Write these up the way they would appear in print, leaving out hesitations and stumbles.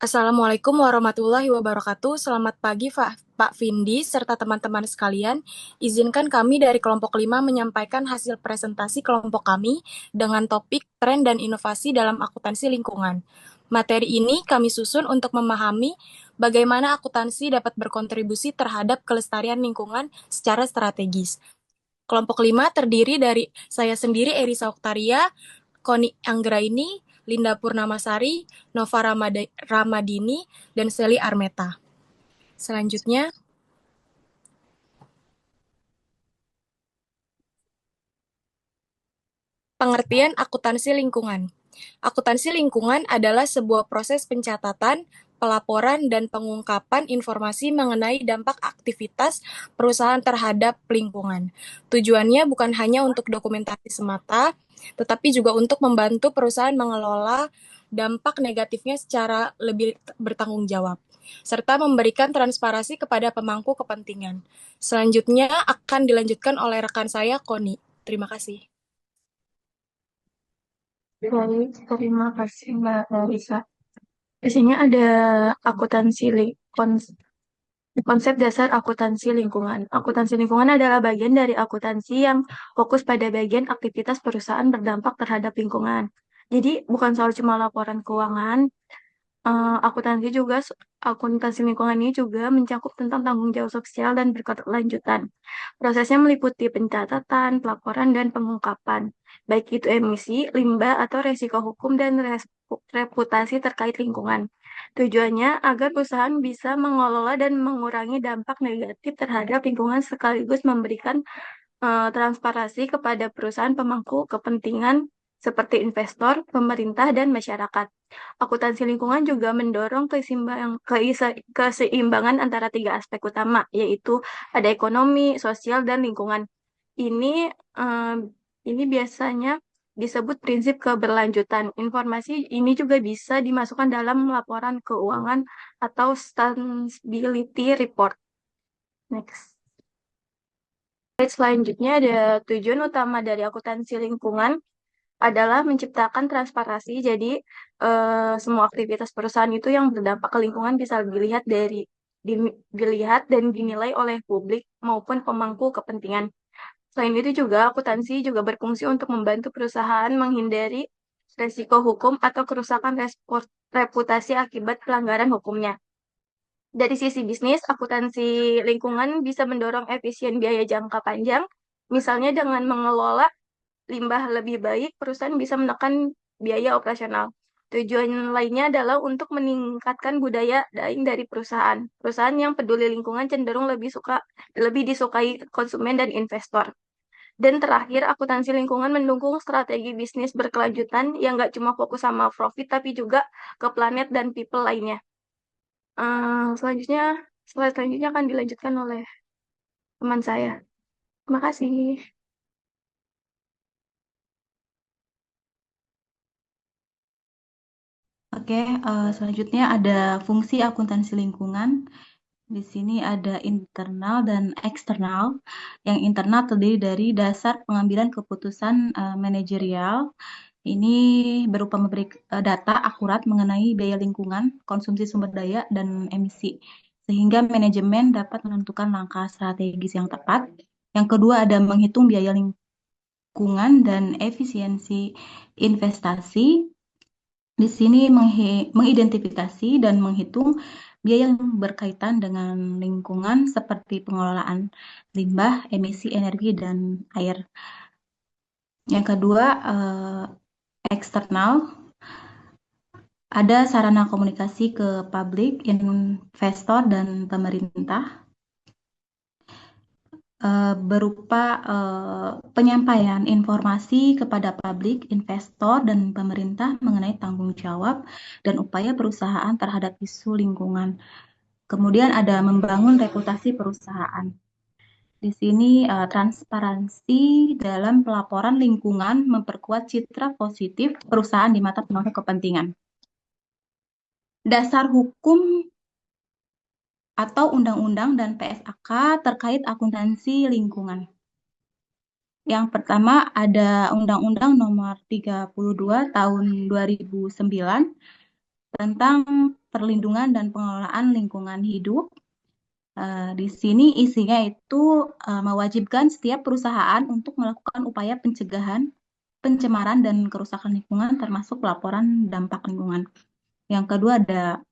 Assalamualaikum warahmatullahi wabarakatuh. Selamat pagi, Pak Vindi, serta teman-teman sekalian. Izinkan kami dari kelompok 5 menyampaikan hasil presentasi kelompok kami dengan topik tren dan inovasi dalam akuntansi lingkungan. Materi ini kami susun untuk memahami bagaimana akuntansi dapat berkontribusi terhadap kelestarian lingkungan secara strategis. Kelompok 5 terdiri dari saya sendiri, Erisa Oktaria, Koni Anggraini, Linda Purnamasari, Nova Ramadini, dan Seli Armeta. Selanjutnya, pengertian akuntansi lingkungan. Akuntansi lingkungan adalah sebuah proses pencatatan, pelaporan, dan pengungkapan informasi mengenai dampak aktivitas perusahaan terhadap lingkungan. Tujuannya bukan hanya untuk dokumentasi semata, tetapi juga untuk membantu perusahaan mengelola dampak negatifnya secara lebih bertanggung jawab, serta memberikan transparansi kepada pemangku kepentingan. Selanjutnya akan dilanjutkan oleh rekan saya, Koni. Terima kasih. Baik, terima kasih Mbak Larissa. Di sini ada akuntansi konsep dasar akuntansi lingkungan. Akuntansi lingkungan adalah bagian dari akuntansi yang fokus pada bagian aktivitas perusahaan berdampak terhadap lingkungan. Jadi bukan soal cuma laporan keuangan, akuntansi juga akuntansi lingkungan ini juga mencakup tentang tanggung jawab sosial dan berkelanjutan. Prosesnya meliputi pencatatan, pelaporan, dan pengungkapan, baik itu emisi, limbah, atau resiko hukum dan reputasi terkait lingkungan. Tujuannya agar perusahaan bisa mengelola dan mengurangi dampak negatif terhadap lingkungan sekaligus memberikan transparansi kepada perusahaan pemangku kepentingan seperti investor, pemerintah, dan masyarakat. Akuntansi lingkungan juga mendorong keseimbangan antara tiga aspek utama, yaitu ada ekonomi, sosial, dan lingkungan. Ini eh, ini biasanya disebut prinsip keberlanjutan. Informasi ini juga bisa dimasukkan dalam laporan keuangan atau sustainability report. Next. Selanjutnya ada tujuan utama dari akuntansi lingkungan adalah menciptakan transparansi. Jadi semua aktivitas perusahaan itu yang berdampak ke lingkungan bisa dilihat dan dinilai oleh publik maupun pemangku kepentingan. Selain itu juga akuntansi juga berfungsi untuk membantu perusahaan menghindari resiko hukum atau kerusakan reputasi akibat pelanggaran hukumnya. Dari sisi bisnis, akuntansi lingkungan bisa mendorong efisien biaya jangka panjang, misalnya dengan mengelola limbah lebih baik, perusahaan bisa menekan biaya operasional. Tujuan lainnya adalah untuk meningkatkan budaya daring dari perusahaan. Perusahaan yang peduli lingkungan cenderung lebih disukai konsumen dan investor. Dan terakhir, akuntansi lingkungan mendukung strategi bisnis berkelanjutan yang nggak cuma fokus sama profit, tapi juga ke planet dan people lainnya. Selanjutnya, slide selanjutnya akan dilanjutkan oleh teman saya. Terima kasih. Oke, selanjutnya ada fungsi akuntansi lingkungan. Di sini ada internal dan eksternal. Yang internal terdiri dari dasar pengambilan keputusan manajerial. Ini berupa memberi data akurat mengenai biaya lingkungan, konsumsi sumber daya, dan emisi, sehingga manajemen dapat menentukan langkah strategis yang tepat. Yang kedua ada menghitung biaya lingkungan dan efisiensi investasi. Di sini mengidentifikasi dan menghitung biaya yang berkaitan dengan lingkungan seperti pengelolaan limbah, emisi energi, dan air. Yang kedua, eksternal, ada sarana komunikasi ke publik, investor, dan pemerintah, berupa penyampaian informasi kepada publik, investor, dan pemerintah mengenai tanggung jawab dan upaya perusahaan terhadap isu lingkungan. Kemudian ada membangun reputasi perusahaan. Di sini transparansi dalam pelaporan lingkungan memperkuat citra positif perusahaan di mata pemangku kepentingan. Dasar hukum atau undang-undang dan PSAK terkait akuntansi lingkungan. Yang pertama ada Undang-Undang Nomor 32 Tahun 2009 tentang perlindungan dan pengelolaan lingkungan hidup. Di sini isinya itu mewajibkan setiap perusahaan untuk melakukan upaya pencegahan, pencemaran, dan kerusakan lingkungan termasuk laporan dampak lingkungan. Yang kedua ada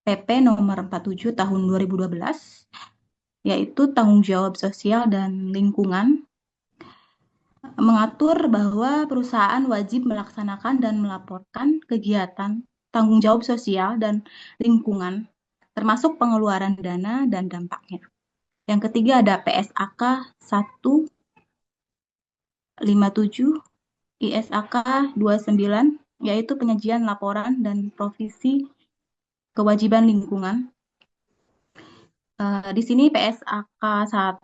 PP nomor 47 tahun 2012, yaitu tanggung jawab sosial dan lingkungan, mengatur bahwa perusahaan wajib melaksanakan dan melaporkan kegiatan tanggung jawab sosial dan lingkungan, termasuk pengeluaran dana dan dampaknya. Yang ketiga ada PSAK 157, ISAK 29, yaitu penyajian laporan dan provisi kewajiban lingkungan. Di sini PSAK 1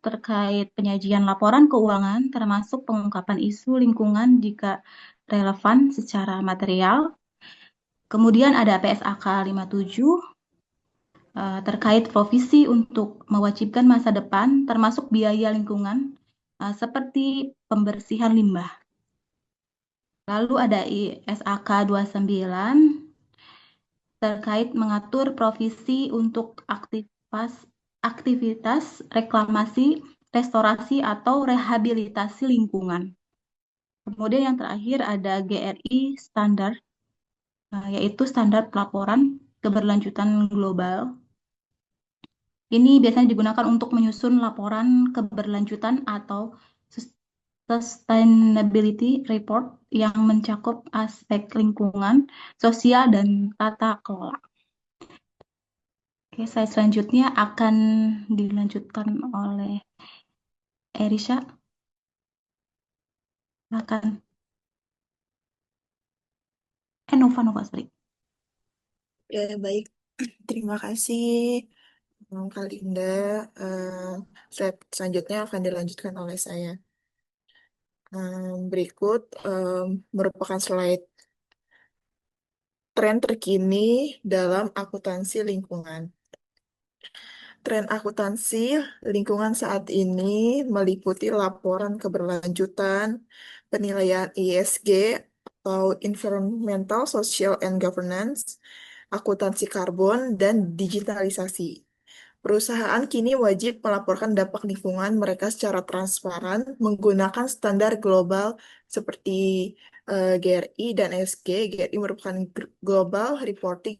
terkait penyajian laporan keuangan termasuk pengungkapan isu lingkungan jika relevan secara material. Kemudian ada PSAK 57 terkait provisi untuk mewajibkan masa depan termasuk biaya lingkungan seperti pembersihan limbah. Lalu ada ISAK 29 terkait mengatur provisi untuk aktivitas reklamasi, restorasi, atau rehabilitasi lingkungan. Kemudian yang terakhir ada GRI standar, yaitu standar pelaporan keberlanjutan global. Ini biasanya digunakan untuk menyusun laporan keberlanjutan atau sustainability report yang mencakup aspek lingkungan, sosial, dan tata kelola. Oke, saya selanjutnya akan dilanjutkan oleh Erisha. Silakan. Nova, sorry. Ya, baik. Terima kasih, Kak Linda. Slide selanjutnya akan dilanjutkan oleh saya. Berikut merupakan slide tren terkini dalam akuntansi lingkungan. Tren akuntansi lingkungan saat ini meliputi laporan keberlanjutan, penilaian ESG atau Environmental, Social, and Governance, akuntansi karbon, dan digitalisasi. Perusahaan kini wajib melaporkan dampak lingkungan mereka secara transparan menggunakan standar global seperti GRI dan ESG. GRI merupakan Global Reporting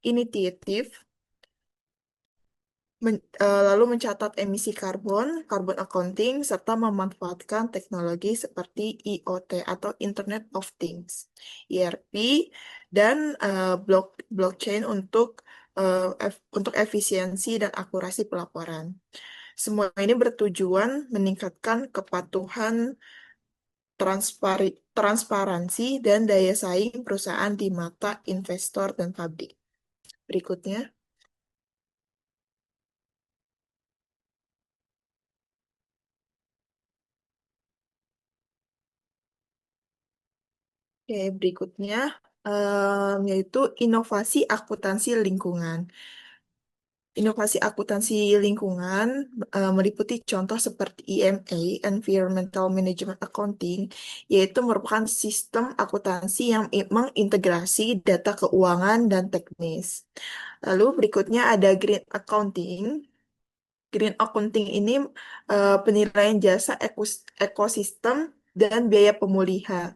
Initiative, lalu mencatat emisi karbon, carbon accounting, serta memanfaatkan teknologi seperti IoT atau Internet of Things, ERP, dan blockchain untuk efisiensi dan akurasi pelaporan. Semua ini bertujuan meningkatkan kepatuhan, transparansi, dan daya saing perusahaan di mata investor dan publik. Berikutnya. Oke, berikutnya yaitu inovasi akuntansi lingkungan. Inovasi akuntansi lingkungan meliputi contoh seperti EMA, Environmental Management Accounting, yaitu merupakan sistem akuntansi yang mengintegrasi data keuangan dan teknis. Lalu berikutnya ada Green Accounting. Green accounting ini penilaian jasa ekosistem dan biaya pemulihan.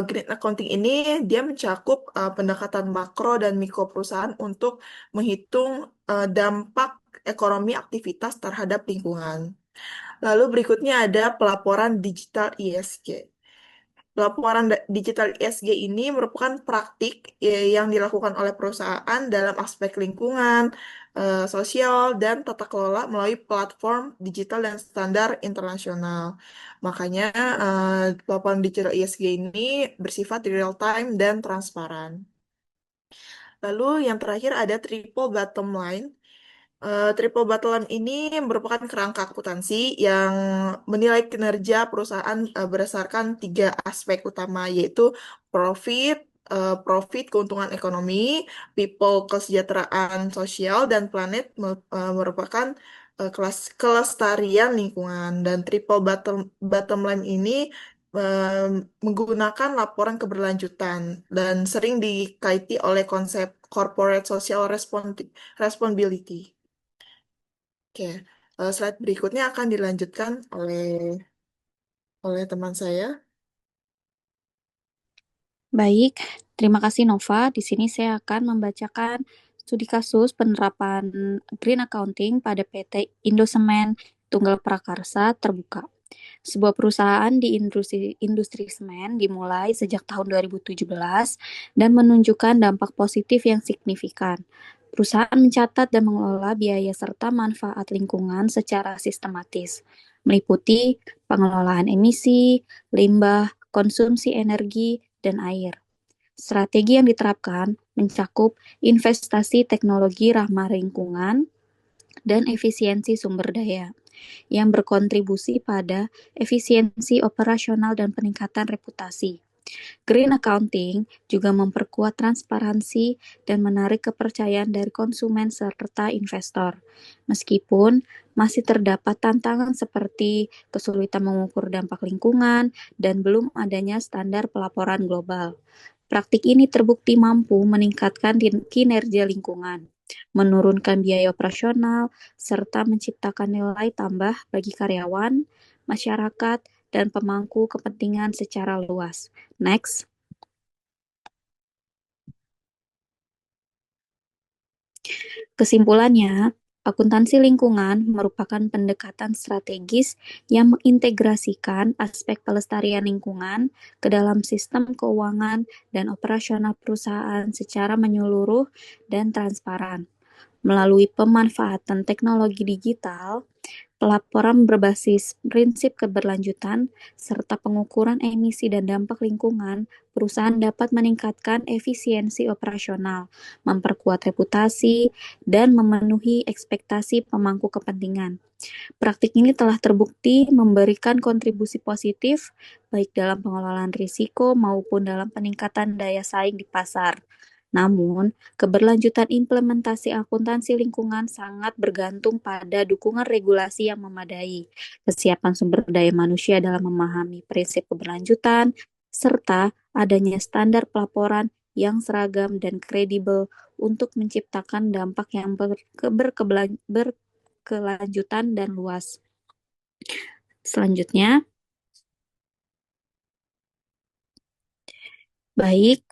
Green accounting ini dia mencakup pendekatan makro dan mikro perusahaan untuk menghitung dampak ekonomi aktivitas terhadap lingkungan. Lalu berikutnya ada pelaporan digital ESG. Laporan digital ESG ini merupakan praktik yang dilakukan oleh perusahaan dalam aspek lingkungan, sosial, dan tata kelola melalui platform digital dan standar internasional. Makanya, laporan digital ESG ini bersifat real time dan transparan. Lalu yang terakhir ada triple bottom line. Triple bottom line ini merupakan kerangka akuntansi yang menilai kinerja perusahaan berdasarkan 3 aspek utama, yaitu profit, keuntungan ekonomi, people, kesejahteraan sosial, dan planet merupakan kelestarian lingkungan. Dan triple bottom line ini menggunakan laporan keberlanjutan dan sering dikaiti oleh konsep corporate social responsibility. Oke, slide berikutnya akan dilanjutkan oleh teman saya. Baik, terima kasih Nova. Di sini saya akan membacakan studi kasus penerapan Green Accounting pada PT Indosemen Tunggal Prakarsa terbuka. Sebuah perusahaan di industri semen dimulai sejak tahun 2017 dan menunjukkan dampak positif yang signifikan. Perusahaan mencatat dan mengelola biaya serta manfaat lingkungan secara sistematis, meliputi pengelolaan emisi, limbah, konsumsi energi, dan air. Strategi yang diterapkan mencakup investasi teknologi ramah lingkungan dan efisiensi sumber daya yang berkontribusi pada efisiensi operasional dan peningkatan reputasi. Green Accounting juga memperkuat transparansi dan menarik kepercayaan dari konsumen serta investor. Meskipun masih terdapat tantangan seperti kesulitan mengukur dampak lingkungan dan belum adanya standar pelaporan global. Praktik ini terbukti mampu meningkatkan kinerja lingkungan, menurunkan biaya operasional, serta menciptakan nilai tambah bagi karyawan, masyarakat, dan pemangku kepentingan secara luas. Next. Kesimpulannya, akuntansi lingkungan merupakan pendekatan strategis yang mengintegrasikan aspek pelestarian lingkungan ke dalam sistem keuangan dan operasional perusahaan secara menyeluruh dan transparan. Melalui pemanfaatan teknologi digital, pelaporan berbasis prinsip keberlanjutan, serta pengukuran emisi dan dampak lingkungan, perusahaan dapat meningkatkan efisiensi operasional, memperkuat reputasi, dan memenuhi ekspektasi pemangku kepentingan. Praktik ini telah terbukti memberikan kontribusi positif baik dalam pengelolaan risiko maupun dalam peningkatan daya saing di pasar. Namun, keberlanjutan implementasi akuntansi lingkungan sangat bergantung pada dukungan regulasi yang memadai, kesiapan sumber daya manusia dalam memahami prinsip keberlanjutan, serta adanya standar pelaporan yang seragam dan kredibel untuk menciptakan dampak yang berkelanjutan dan luas. Selanjutnya, baik,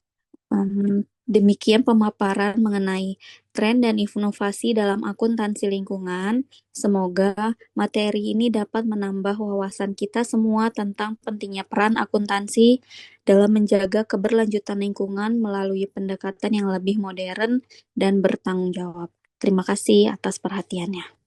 demikian pemaparan mengenai tren dan inovasi dalam akuntansi lingkungan. Semoga materi ini dapat menambah wawasan kita semua tentang pentingnya peran akuntansi dalam menjaga keberlanjutan lingkungan melalui pendekatan yang lebih modern dan bertanggung jawab. Terima kasih atas perhatiannya.